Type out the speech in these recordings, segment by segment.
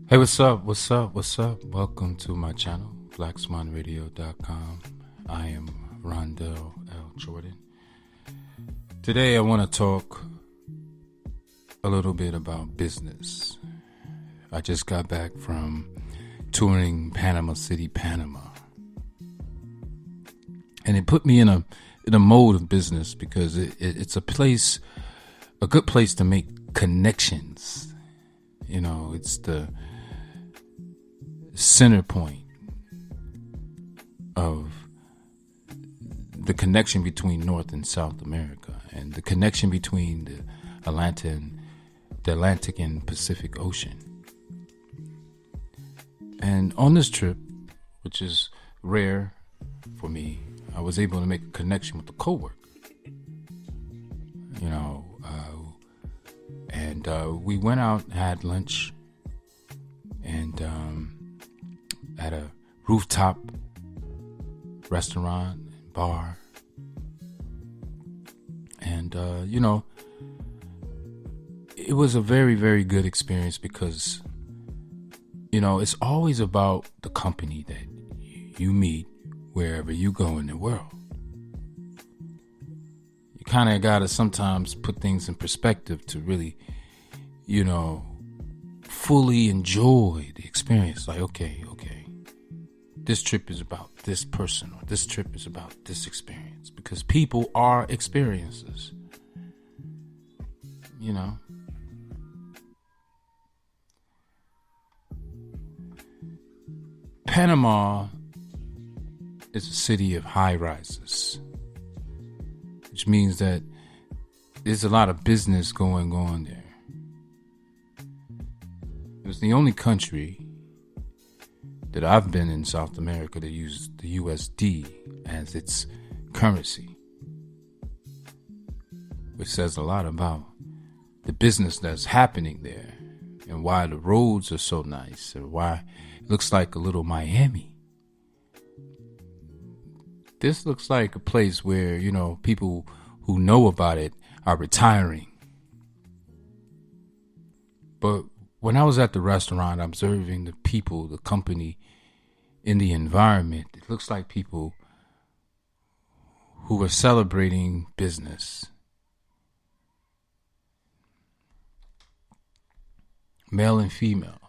Hey, what's up? What's up? What's up? Welcome to my channel, blackswanradio.com. I am Rondell L. Jordan. Today I want to talk a little bit about business. I just got back from touring Panama City, Panama. And it put me in a mode of business because it's a good place to make connections. You know, it's the center point of the connection between North and South America and the connection between the Atlantic and Pacific Ocean. And on this trip, which is rare for me, I was able to make a connection with a coworker. You know, and we went out and had lunch and at a rooftop restaurant and bar. And, you know, it was a very, very good experience because, you know, it's always about the company that you meet wherever you go in the world. You kind of got to sometimes put things in perspective to really, you know, fully enjoy the experience. Like, okay, this trip is about this person, or this trip is about this experience, because people are experiences, you know. Panama is a city of high rises, which means that there's a lot of business going on there. It was the only country that I've been in South America to use the USD as its currency, which says a lot about the business that's happening there and why the roads are so nice and why it looks like a little Miami. This looks like a place where, you know, people who know about it are retiring. But when I was at the restaurant observing the people, the company, in the environment, it looks like people who are celebrating business. Male and female.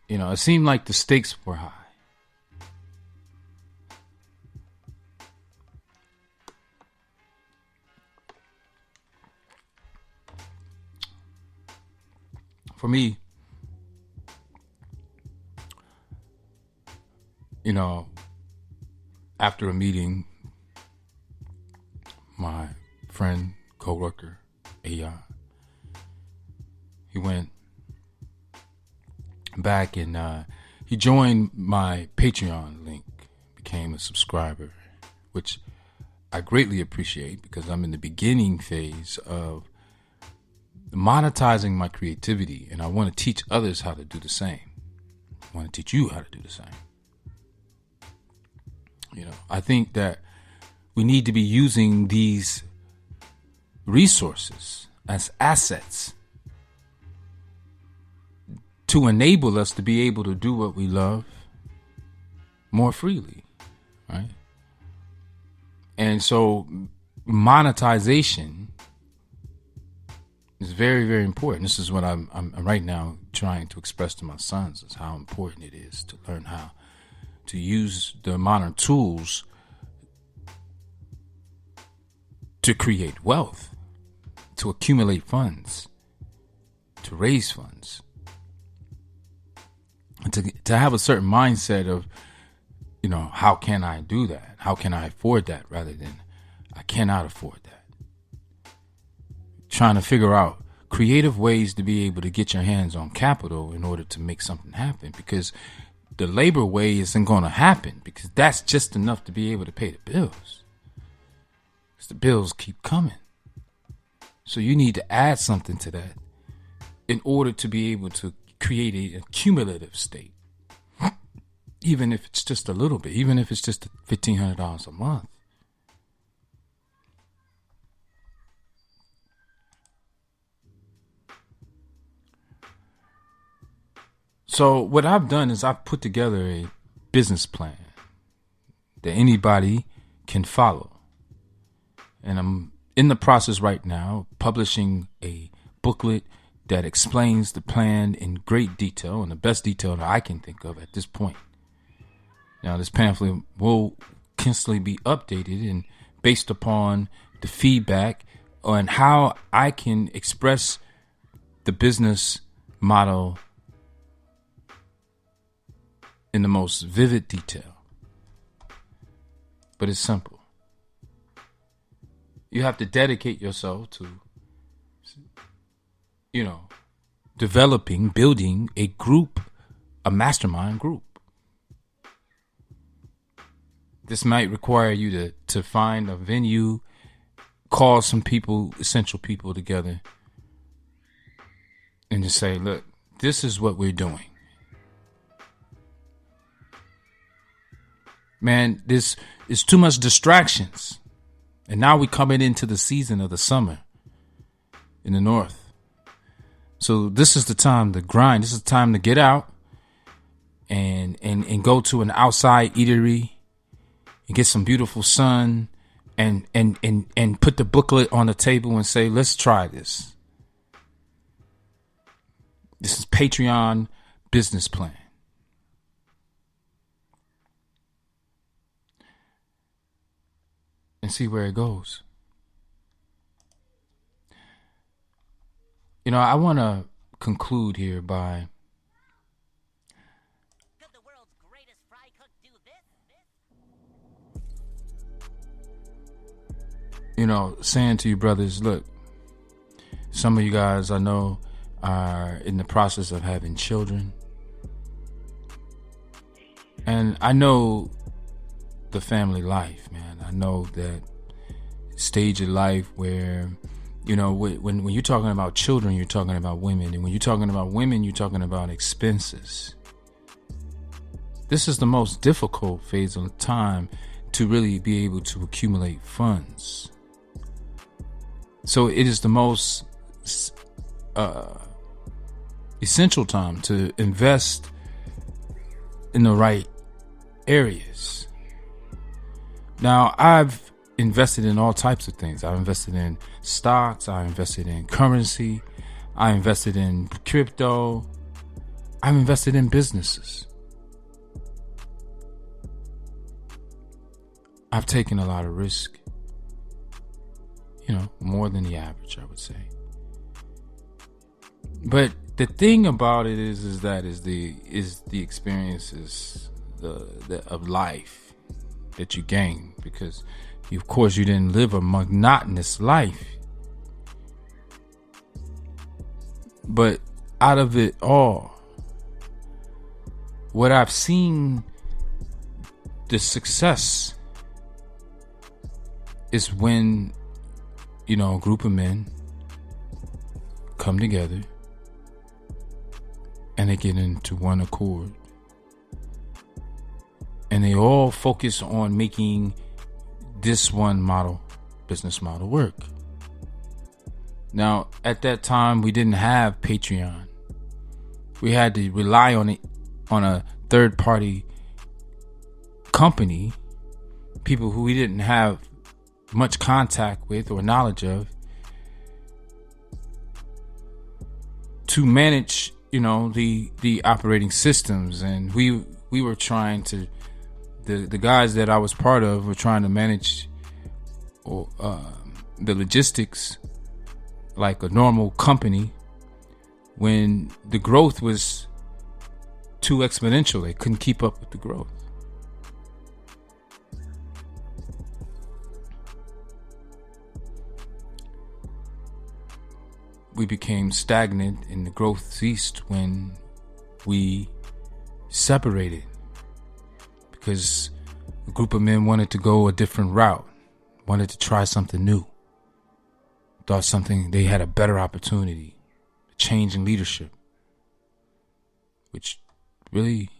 You know, it seemed like the stakes were high. For me, you know, after a meeting, my friend, coworker, Aya, he went back and he joined my Patreon link, became a subscriber, which I greatly appreciate because I'm in the beginning phase of monetizing my creativity, and I want to teach others how to do the same. I want to teach you how to do the same. You know, I think that we need to be using these resources as assets to enable us to be able to do what we love more freely, right? And so monetization is very, very important. This is what I'm right now trying to express to my sons, is how important it is to learn how to use the modern tools to create wealth, to accumulate funds, to raise funds, and to have a certain mindset of, you know, how can I do that? How can I afford that, rather than I cannot afford that. Trying to figure out creative ways to be able to get your hands on capital in order to make something happen, because the labor way isn't going to happen, because that's just enough to be able to pay the bills. Because the bills keep coming. So you need to add something to that in order to be able to create a cumulative state. Even if it's just a little bit, even if it's just $1,500 a month. So what I've done is I've put together a business plan that anybody can follow. And I'm in the process right now publishing a booklet that explains the plan in great detail and the best detail that I can think of at this point. Now, this pamphlet will constantly be updated and based upon the feedback on how I can express the business model in the most vivid detail. But it's simple. You have to dedicate yourself to, building a group, a mastermind group. This might require you to find a venue, call some people, essential people together, and just say, look, this is what we're doing. Man, this is too much distractions. And now we're coming into the season of the summer in the north. So this is the time to grind. This is the time to get out and go to an outside eatery and get some beautiful sun and put the booklet on the table and say, let's try this. This is Patreon business plan. And see where it goes. I want to conclude here by could the world's greatest fry cook do this? Saying to you brothers, look, some of you guys I know are in the process of having children. And I know the family life, man. I know that stage of life where, when you're talking about children, you're talking about women. And when you're talking about women, you're talking about expenses. This is the most difficult phase of time to really be able to accumulate funds. So it is the most essential time to invest in the right areas. Now, I've invested in all types of things. I've invested in stocks. I invested in currency. I invested in crypto. I've invested in businesses. I've taken a lot of risk. More than the average, I would say. But the thing about it is the experiences of life that you gain, because of course you didn't live a monotonous life. But out of it all, what I've seen, the success is when, a group of men come together and they get into one accord. And they all focus on making this one business model work. Now, at that time, we didn't have Patreon. We had to rely on a third-party company, people who we didn't have much contact with or knowledge of, to manage, the operating systems. And we were trying to, the guys that I was part of were trying to manage the logistics like a normal company, when the growth was too exponential. They couldn't keep up with the growth. We became stagnant and the growth ceased when we separated, because a group of men wanted to go a different route, wanted to try something new, thought they had a better opportunity, a change in leadership, which really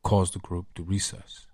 caused the group to recess.